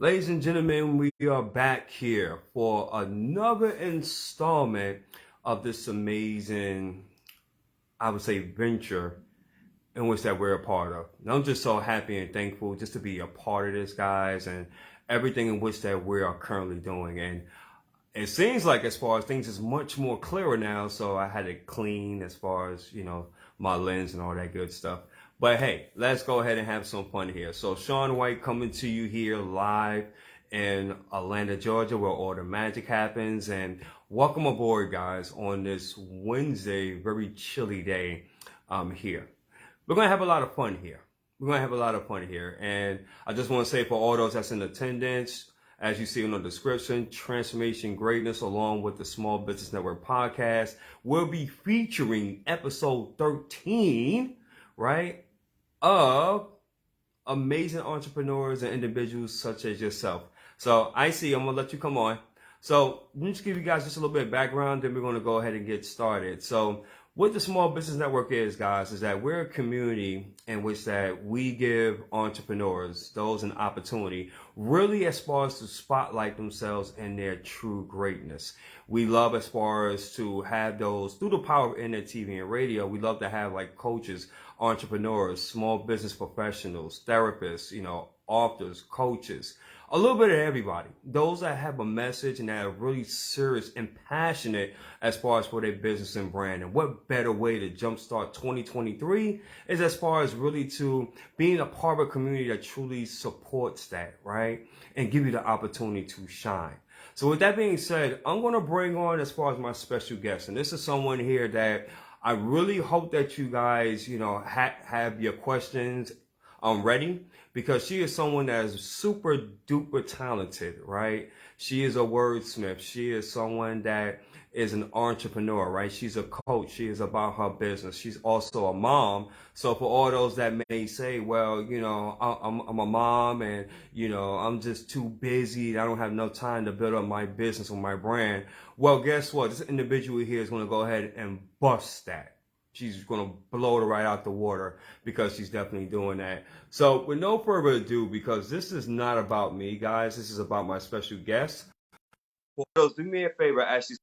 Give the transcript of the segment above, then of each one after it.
Ladies and gentlemen, we are back here for another installment of this amazing, I would say, venture in which that we're a part of. And I'm just so happy and thankful just to be a part of this, guys, and everything in which that we are currently doing. And it seems like as far as things is much more clearer now, so I had it clean as far as, my lens and all that good stuff. But hey, let's go ahead and have some fun here. So Shawn White coming to you here live in Atlanta, Georgia, where all the magic happens. And welcome aboard, guys, on this Wednesday, very chilly day here. We're going to have a lot of fun here. We're going to have a lot of fun here. And I just want to say for all those that's in attendance, as you see in the description, Transformation Greatness, along with the Small Business Network podcast, will be featuring episode 13, right, of amazing entrepreneurs and individuals such as yourself. So I see, I'm going to let you come on. So let me just give you guys just a little bit of background, then we're going to go ahead and get started. So what the Small Business Network is, guys, is that we're a community in which that we give entrepreneurs, those an opportunity, really as far as to spotlight themselves in their true greatness. We love as far as to have those, through the power of internet, TV, and radio, we love to have like coaches, entrepreneurs, small business professionals, therapists, authors, coaches, a little bit of everybody. Those that have a message and that are really serious and passionate as far as for their business and brand. And what better way to jumpstart 2023 is as far as really to being a part of a community that truly supports that, right? And give you the opportunity to shine. So with that being said, I'm going to bring on as far as my special guest. And this is someone here that I really hope that you guys, have your questions ready, because she is someone that is super duper talented, right? She is a wordsmith. She is someone that is an entrepreneur, right? She's a coach. She is about her business. She's also a mom. So for all those that may say, well, I'm a mom and, I'm just too busy. I don't have no time to build up my business or my brand. Well, guess what? This individual here is going to go ahead and bust that. She's going to blow it right out the water because she's definitely doing that. So with no further ado, because this is not about me, guys, this is about my special guest. For those, do me a favor, Ashley,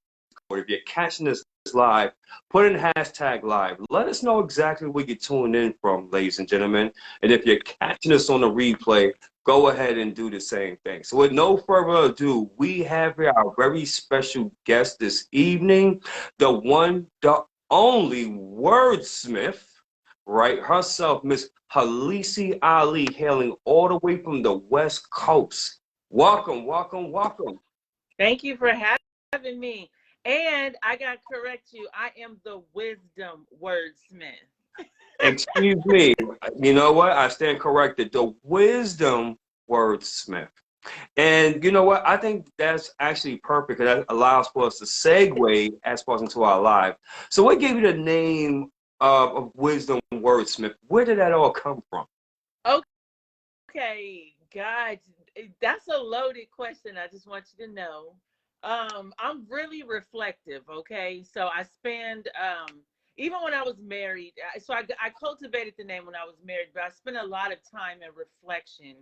if you're catching this live, put in hashtag live. Let us know exactly where you're tuning in from, ladies and gentlemen. And if you're catching us on the replay, go ahead and do the same thing. So with no further ado, we have here our very special guest this evening, the one, the only wordsmith, right, herself, Miss Halisi Ali, hailing all the way from the West Coast. Welcome, welcome, welcome. Thank you for having me. And I got to correct you. I am the wisdom wordsmith. Excuse me. You know what? I stand corrected. The wisdom wordsmith. And you know what? I think that's actually perfect. That allows for us to segue as far as into our life. So what gave you the name of wisdom wordsmith? Where did that all come from? Okay, God, that's a loaded question. I just want you to know. I'm really reflective, okay? So I spend even when I was married, I cultivated the name when I was married, but I spent a lot of time in reflection.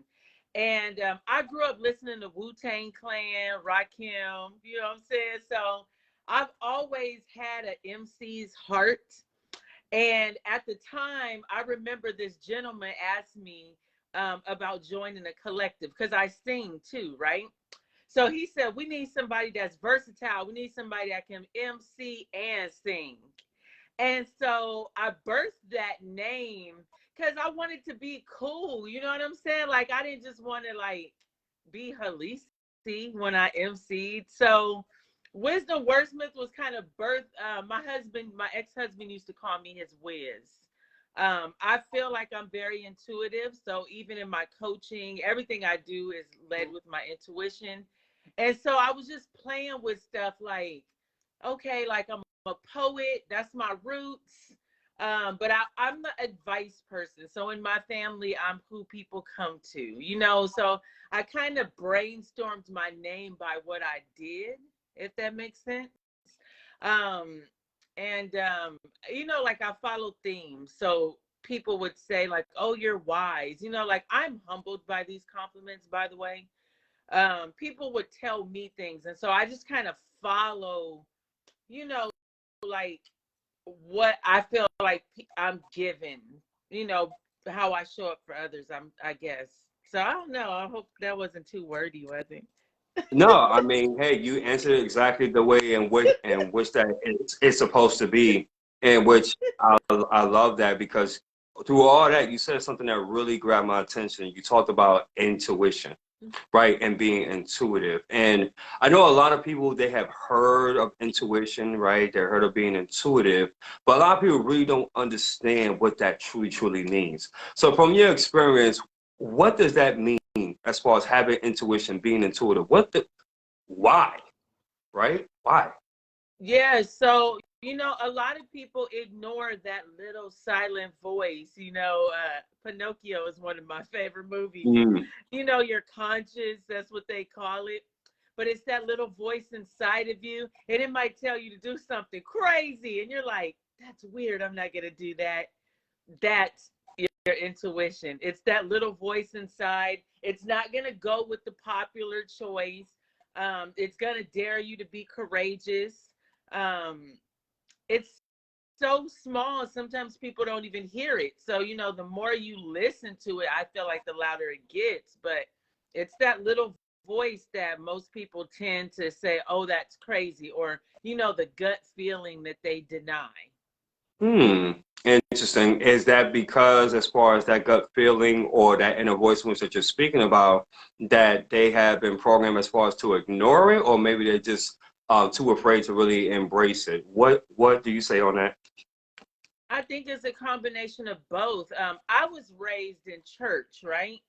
And I grew up listening to Wu-Tang Clan, Rakim, you know what I'm saying? So I've always had an MC's heart. And at the time, I remember this gentleman asked me about joining a collective because I sing too, right? So he said, we need somebody that's versatile. We need somebody that can MC and sing. And so I birthed that name because I wanted to be cool. You know what I'm saying? Like, I didn't just want to like be Halisi when I MC'd. So Wisdom Wordsmith was kind of birthed. My ex-husband used to call me his whiz. I feel like I'm very intuitive. So even in my coaching, everything I do is led with my intuition. And so I was just playing with stuff like, okay, like I'm a poet, that's my roots. But I'm the advice person. So in my family, I'm who people come to, So I kind of brainstormed my name by what I did, if that makes sense. Um, and like I follow themes. So people would say like, oh, you're wise. Like I'm humbled by these compliments, by the way. people would tell me things. And so I just kind of follow, you know, like what I feel like I'm given, you know, how I show up for others, I guess. So I don't know. I hope that wasn't too wordy, was it? No, I mean, hey, you answered it exactly the way in which that it's supposed to be, in which I love that because through all that you said something that really grabbed my attention. You talked about intuition, right, and being intuitive. And I know a lot of people they have heard of intuition, right? They heard of being intuitive, but a lot of people really don't understand what that truly means. So from your experience, what does that mean as far as having intuition, being intuitive? Why, right? Why? Yeah, so a lot of people ignore that little silent voice. Pinocchio is one of my favorite movies. Mm, Your conscience, that's what they call it. But it's that little voice inside of you, and it might tell you to do something crazy, and you're like, that's weird, I'm not gonna do that. That's your intuition. It's that little voice inside. It's not gonna go with the popular choice. It's gonna dare you to be courageous. Um, it's so small, sometimes people don't even hear it. So the more you listen to it, I feel like the louder it gets. But it's that little voice that most people tend to say, oh, that's crazy, or the gut feeling that they deny. hmm. Interesting. Is that because, as far as that gut feeling or that inner voice which that you're speaking about, that they have been programmed as far as to ignore it, or maybe they're just too afraid to really embrace it? What do you say on that? I think it's a combination of both. I was raised in church, right?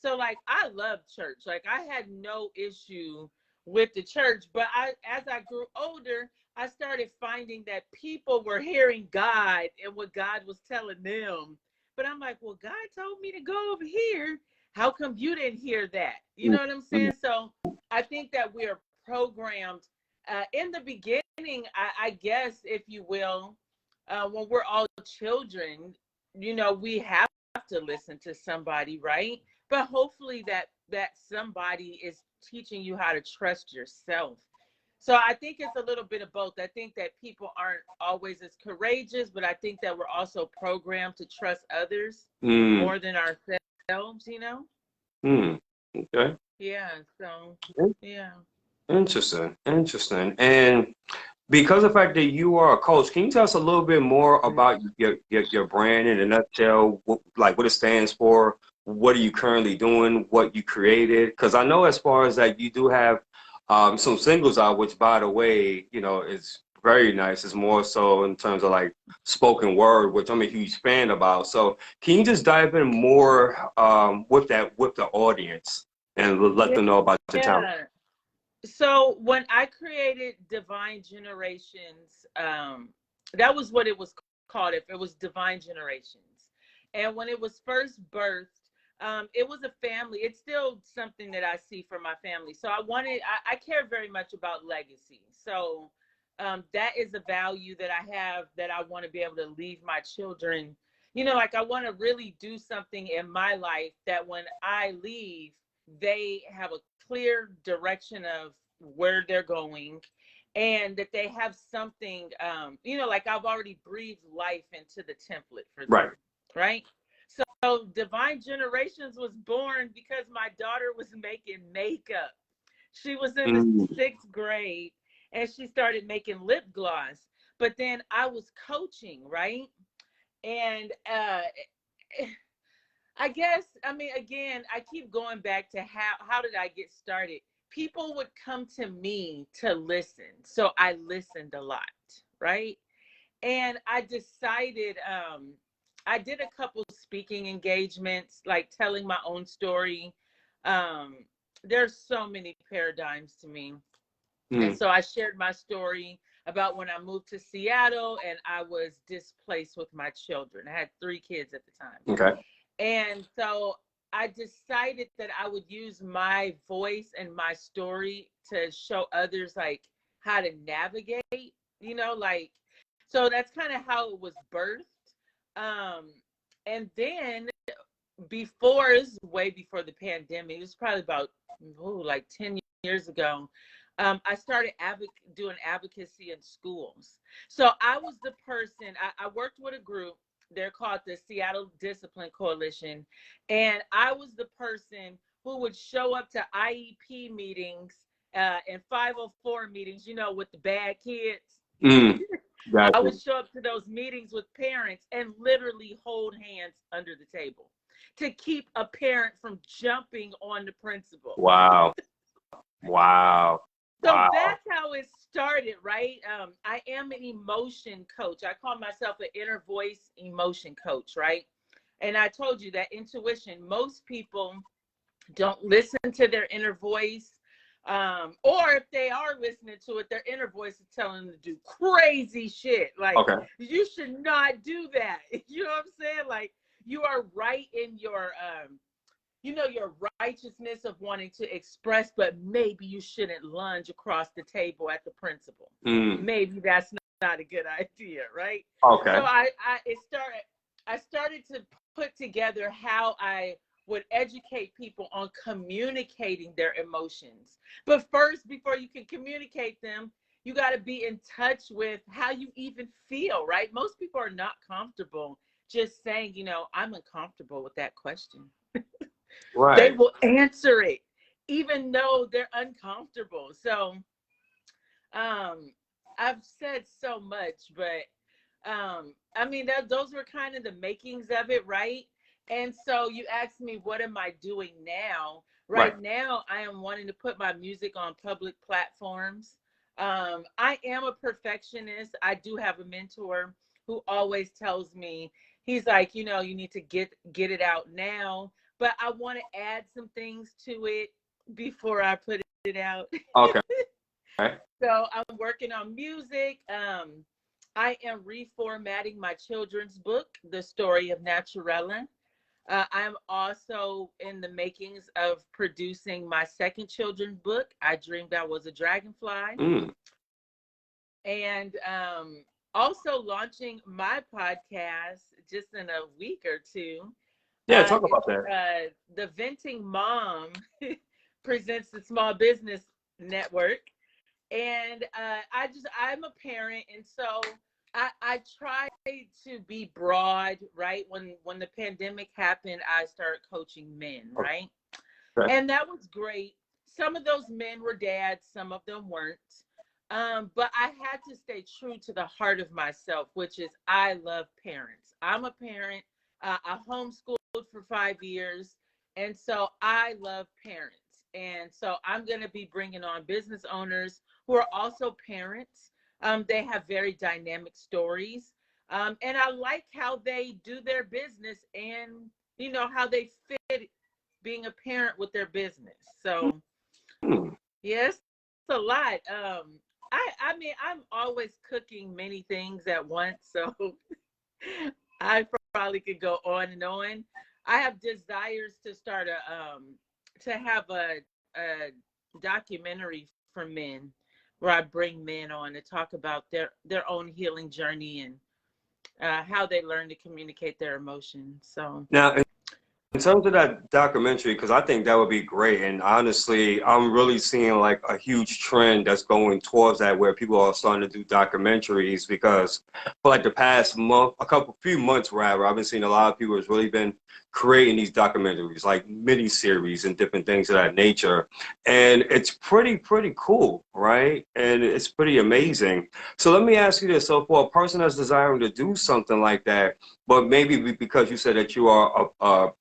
So like I love church. Like I had no issue with the church, but as I grew older, I started finding that people were hearing God and what God was telling them. But I'm like, well, God told me to go over here. How come you didn't hear that? You know what I'm saying? So I think that we are programmed in the beginning, I guess, if you will, when we're all children, we have to listen to somebody, right? But hopefully that somebody is teaching you how to trust yourself. So I think it's a little bit of both. I think that people aren't always as courageous, but I think that we're also programmed to trust others Mm, more than ourselves. mm, okay. Yeah. So yeah. Interesting. Interesting. And because of the fact that you are a coach, can you tell us a little bit more about your brand in a nutshell? Like what it stands for? What are you currently doing? What you created? Because I know as far as that you do have some singles out, which by the way, is very nice. It's more so in terms of like spoken word, which I'm a huge fan about. So can you just dive in more with the audience and let them know about your talent? Yeah. So when I created Divine Generations, that was what it was called. If it was Divine Generations, and when it was first birthed, it was a family. It's still something that I see for my family. So I care very much about legacy. So that is a value that I have that I want to be able to leave my children. Like I want to really do something in my life that when I leave, they have a clear direction of where they're going, and that they have something, like I've already breathed life into the template for them, Right. right? So Divine Generations was born because my daughter was making makeup. She was in the Mm, 6th grade and she started making lip gloss. But then I was coaching, right? And I guess, I mean, again, I keep going back to how did I get started? People would come to me to listen. So I listened a lot, right? And I decided, I did a couple speaking engagements, like telling my own story. Um, there's so many paradigms to me. And mm, so I shared my story about when I moved to Seattle and I was displaced with my children. I had 3 kids at the time. okay. And so I decided that I would use my voice and my story to show others like how to navigate, like, so that's kind of how it was birthed. Um, and then before, this is way before the pandemic, it was probably about like 10 years ago, I started doing advocacy in schools. So I was the person, I worked with a group. They're called the Seattle Discipline Coalition. And I was the person who would show up to IEP meetings and 504 meetings, with the bad kids. Mm, I gotcha. would show up to those meetings with parents and literally hold hands under the table to keep a parent from jumping on the principal. Wow. Wow. So Wow. that's how it started, right? I am an emotion coach. I call myself an inner voice emotion coach, right? And I told you that intuition, most people don't listen to their inner voice. Or if they are listening to it, their inner voice is telling them to do crazy shit. Like, Okay. you should not do that. You know what I'm saying? Like, you are right in your righteousness of wanting to express, but maybe you shouldn't lunge across the table at the principal. Mm, Maybe that's not a good idea, right? So okay. I started to put together how I would educate people on communicating their emotions. But first, before you can communicate them, you got to be in touch with how you even feel, right? Most people are not comfortable just saying, I'm uncomfortable with that question. They Right. will answer it even though they're uncomfortable. So um I've said so much, but I mean, those were kind of the makings of it, right? And so you asked me, what am I doing now? Right. Right now, I am wanting to put my music on public platforms. I am a perfectionist. I do have a mentor who always tells me, he's like, you need to get it out now, but I want to add some things to it before I put it out. Okay. So I'm working on music. I am reformatting my children's book, The Story of Naturella. I'm also in the makings of producing my second children's book, I Dreamed I Was a Dragonfly. Mm. And also launching my podcast just in a week or two. Yeah, talk It's about that. The Venting Mom presents the Small Business Network. And I'm a parent, and so I try to be broad, right? When the pandemic happened, I started coaching men, right? Okay. And that was great. Some of those men were dads, some of them weren't. But I had to stay true to the heart of myself, which is I love parents. I'm a parent. I homeschooled for 5 years, and so I love parents. And so I'm going to be bringing on business owners who are also parents. They have very dynamic stories. And I like how they do their business and, how they fit being a parent with their business. So, Mm. yes, a lot. I mean, I'm always cooking many things at once, so I probably could go on and on. I have desires to start to have a documentary for men where I bring men on to talk about their own healing journey and how they learn to communicate their emotions. So, Now, in terms of that documentary, because I think that would be great, and honestly, I'm really seeing like a huge trend that's going towards that, where people are starting to do documentaries. Because for like the past month, few months rather, I've been seeing a lot of people has really been creating these documentaries, like mini series and different things of that nature, and it's pretty cool, right? And it's pretty amazing. So let me ask you this: so for a person that's desiring to do something like that, but maybe because you said that you are a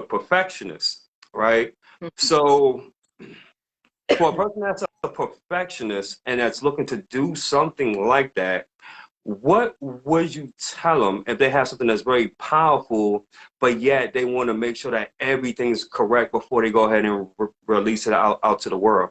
perfectionist, right? So for a person that's a perfectionist and that's looking to do something like that, what would you tell them if they have something that's very powerful, but yet they want to make sure that everything's correct before they go ahead and release it out to the world?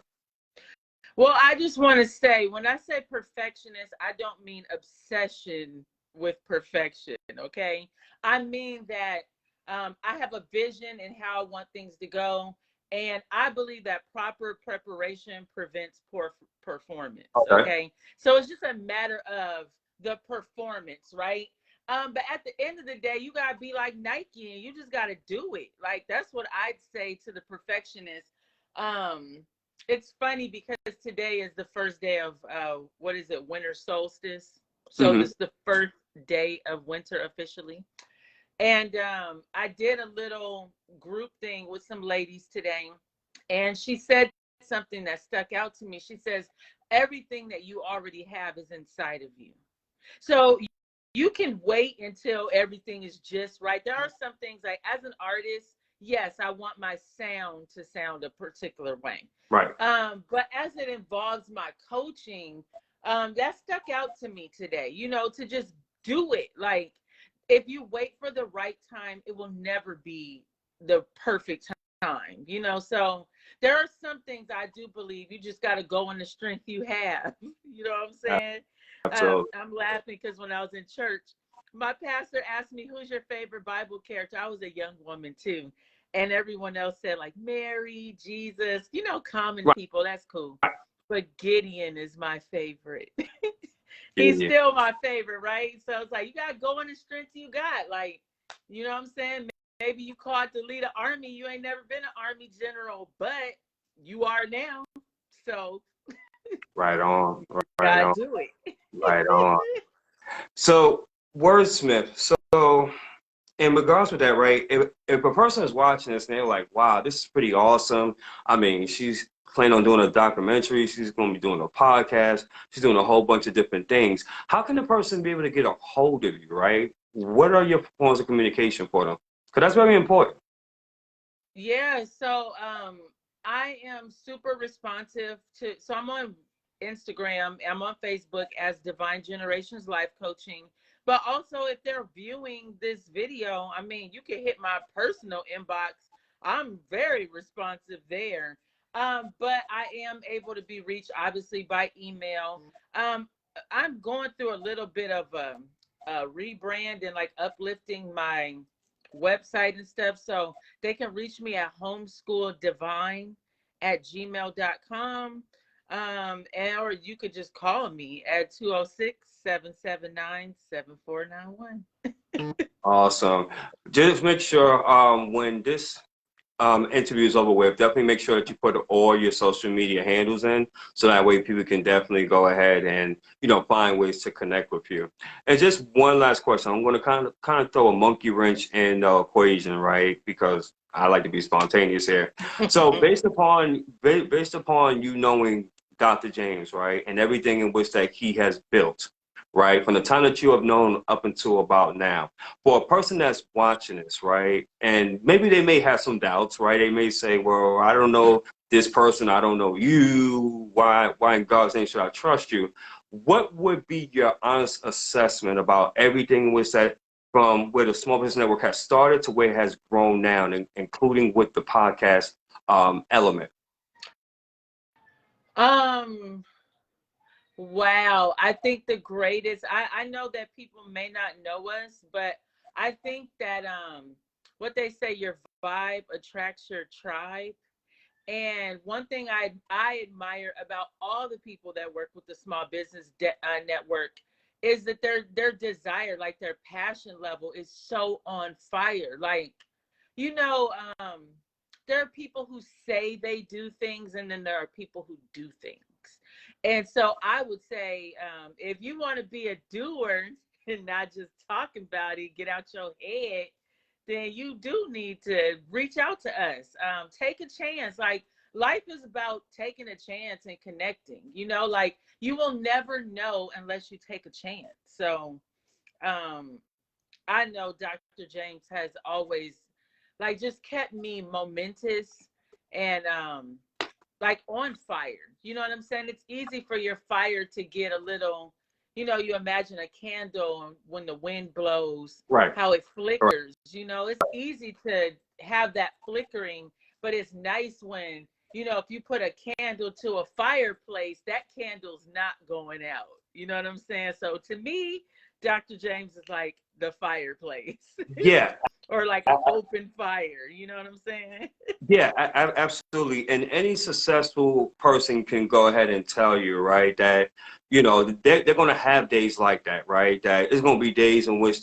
well, I just want to say, when I say perfectionist, I don't mean obsession with perfection, okay? I mean that I have a vision and how I want things to go. And I believe that proper preparation prevents poor performance, Okay. okay? So it's just a matter of the performance, right? But at the end of the day, you got to be like Nike and you just got to do it. Like, that's what I'd say to the perfectionist. Um, it's funny because today is the first day of what is it, winter solstice. So Mm-hmm. this is the first day of winter officially. And I did a little group thing with some ladies today, and she said something that stuck out to me. She says, everything that you already have is inside of you. So you can wait until everything is just right. There are some things like, as an artist, yes, I want my sound to sound a particular way. Right. But as it involves my coaching, that stuck out to me today, to just do it. Like, if you wait for the right time, it will never be the perfect time, So there are some things I do believe you just got to go in the strength you have. You know what I'm saying? Absolutely. I'm laughing because when I was in church, my pastor asked me, "Who's your favorite Bible character?" I was a young woman too. And everyone else said, like, Mary, Jesus, common Right. people. That's cool. But Gideon is my favorite. Yeah, He's yeah. still my favorite, right? So it's like, you got to go in the strength you got. Like, you know what I'm saying? Maybe you called to lead an army. You ain't never been an army general, but you are now. So Right on. Right gotta on. do it. Right on. So, wordsmith. So, in regards with that, right? If a person is watching this and they're like, "Wow, this is pretty awesome." I mean, she's planning on doing a documentary. She's going to be doing a podcast. She's doing a whole bunch of different things. How can the person be able to get a hold of you, right? What are your forms of communication for them? Because that's very important. Yeah, so I am super responsive so I'm on Instagram, I'm on Facebook as Divine Generations Life Coaching. But also, if they're viewing this video, I mean, you can hit my personal inbox. I'm very responsive there. But I am able to be reached obviously by email. I'm going through a little bit of a rebrand and like uplifting my website and stuff. So they can reach me at homeschooldivine@gmail.com. Or you could just call me at 206-779-7491. Awesome. Just make sure when this interview is over with, definitely make sure that you put all your social media handles in, so that way people can definitely go ahead and find ways to connect with you. And just one last question, I'm going to kind of throw a monkey wrench in the equation, right? Because I like to be spontaneous here. So based upon you knowing Dr. James, right, and everything in which that he has built, right, from the time that you have known up until about now, for a person that's watching this, right, and maybe they may have some doubts, right? They may say, well, I don't know this person, I don't know you. Why in God's name should I trust you? What would be your honest assessment about everything with that, from where the Small Business Network has started to where it has grown now, and including with the podcast element? um Wow. I think the greatest, I know that people may not know us, but I think that what they say, your vibe attracts your tribe. And one thing I admire about all the people that work with the Small Business Network is that their desire, like their passion level, is so on fire. Like, you know, um, there are people who say they do things, and then there are people who do things. And so I would say, if you want to be a doer and not just talk about it, get out your head, then you do need to reach out to us. Take a chance. Like, life is about taking a chance and connecting. Like, you will never know unless you take a chance. So um, I know Dr. James has always like just kept me momentous and like on fire. You know what I'm saying? It's easy for your fire to get a little, you imagine a candle when the wind blows, Right. how it Right. flickers. It's easy to have that flickering, but it's nice when, if you put a candle to a fireplace, that candle's not going out. You know what I'm saying? So to me, Dr. James is like the fireplace Yeah. or like an open fire. You know what I'm saying? Yeah, absolutely. And any successful person can go ahead and tell you, right, that, they're going to have days like that, right? That it's going to be days in which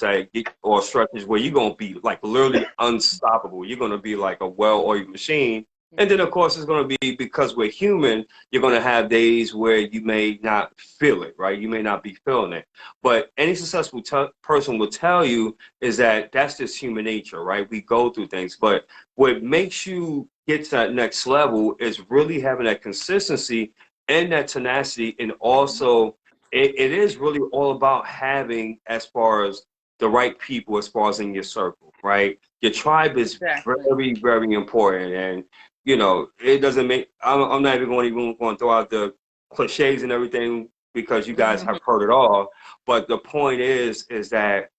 or stretches where you're going to be like literally unstoppable. You're going to be like a well-oiled machine. And then, Mm-hmm. of course, it's going to be because we're human, you're going to have days where you may not feel it, right? You may not be feeling it. But any successful person will tell you is that that's just human nature, right? We go through things. But what makes you get to that next level is really having that consistency and that tenacity. And also, it is really all about having, as far as the right people, as far as in your circle, right? Your tribe is Exactly. very, very important. And it doesn't make. I'm not even going to throw out the cliches and everything because you guys have heard it all. But the point is that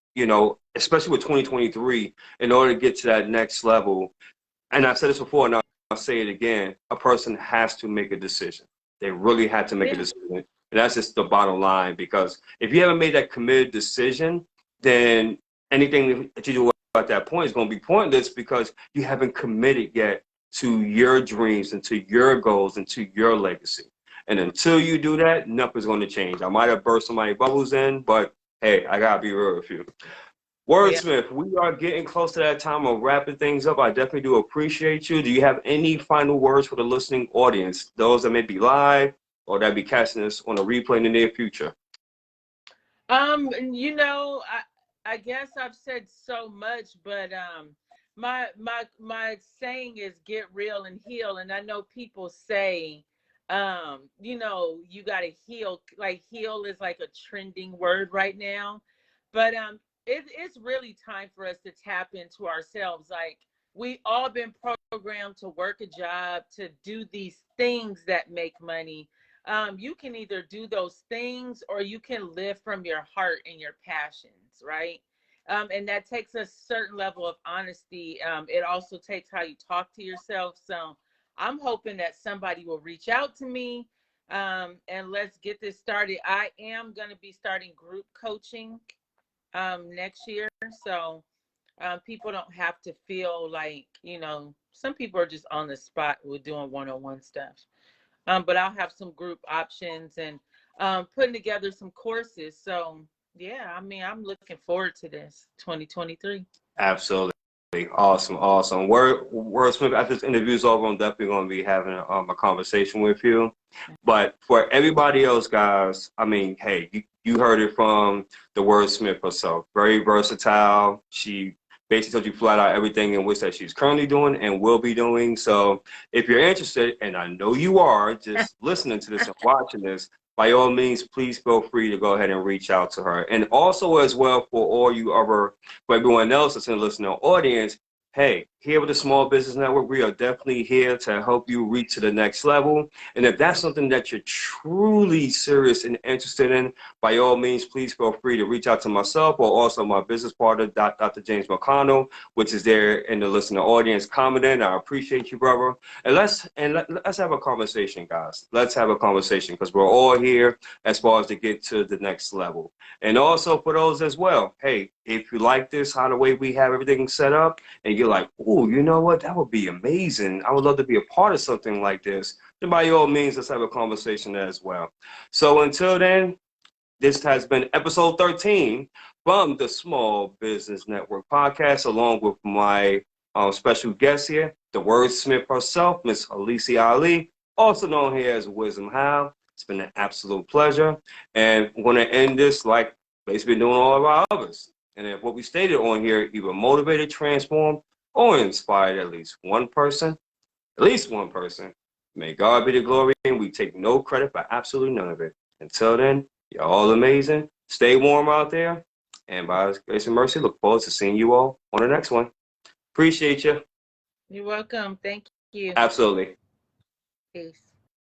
especially with 2023, in order to get to that next level, and I've said this before, and I'll say it again, a person has to make a decision. They really had to make a Yeah. decision, and that's just the bottom line. Because if you haven't made that committed decision, then anything that you do at that point is going to be pointless because you haven't committed yet to your dreams and to your goals and to your legacy. And until you do that, nothing's going to change. I might have burst somebody's bubbles in, but hey, I gotta be real with you. Yeah. Wordsmith, we are getting close to that time of wrapping things up. I definitely do appreciate you. Do you have any final words for the listening audience, those that may be live or that be catching this on a replay in the near future? I guess I've said so much, but my saying is get real and heal. And I know people say, you gotta heal. Like heal is like a trending word right now. But it's really time for us to tap into ourselves. Like we all been programmed to work a job, to do these things that make money. You can either do those things or you can live from your heart and your passions, right? And that takes a certain level of honesty. It also takes how you talk to yourself. So I'm hoping that somebody will reach out to me, and let's get this started. I am going to be starting group coaching next year. So people don't have to feel like, some people are just on the spot with doing one-on-one stuff. But I'll have some group options and putting together some courses. So yeah, I mean, I'm looking forward to this 2023. Absolutely. Awesome, awesome. Wordsmith, after this interview is over, I'm definitely going to be having a conversation with you. But for everybody else, guys, I mean, hey, you heard it from the Wordsmith herself. Very versatile. She basically told you flat out everything in which that she's currently doing and will be doing. So if you're interested, and I know you are, just listening to this and watching this, by all means, please feel free to go ahead and reach out to her. And also, as well, for everyone else that's in the listening audience, hey, here with the Small Business Network, we are definitely here to help you reach to the next level. And if that's something that you're truly serious and interested in, by all means, please feel free to reach out to myself or also my business partner, Dr. James McConnell, which is there in the listening audience commenting. I appreciate you, brother. And let's have a conversation, guys. Let's have a conversation because we're all here as far as to get to the next level. And also for those as well, hey, if you like this, how the way we have everything set up, and you're like, oh, you know what, that would be amazing. I would love to be a part of something like this. Then by all means, let's have a conversation as well. So until then, this has been episode 13 from the Small Business Network podcast, along with my special guest here, the wordsmith herself, Miss Halisi Ali, also known here as Wisdom How. It's been an absolute pleasure. And we're going to end this like basically doing all of our others. And if what we stated on here either motivated, transformed, or inspired at least one person, may God be the glory, and we take no credit for absolutely none of it. Until then, you're all amazing. Stay warm out there. And by His grace and mercy, look forward to seeing you all on the next one. Appreciate you. You're welcome. Thank you. Absolutely. Peace.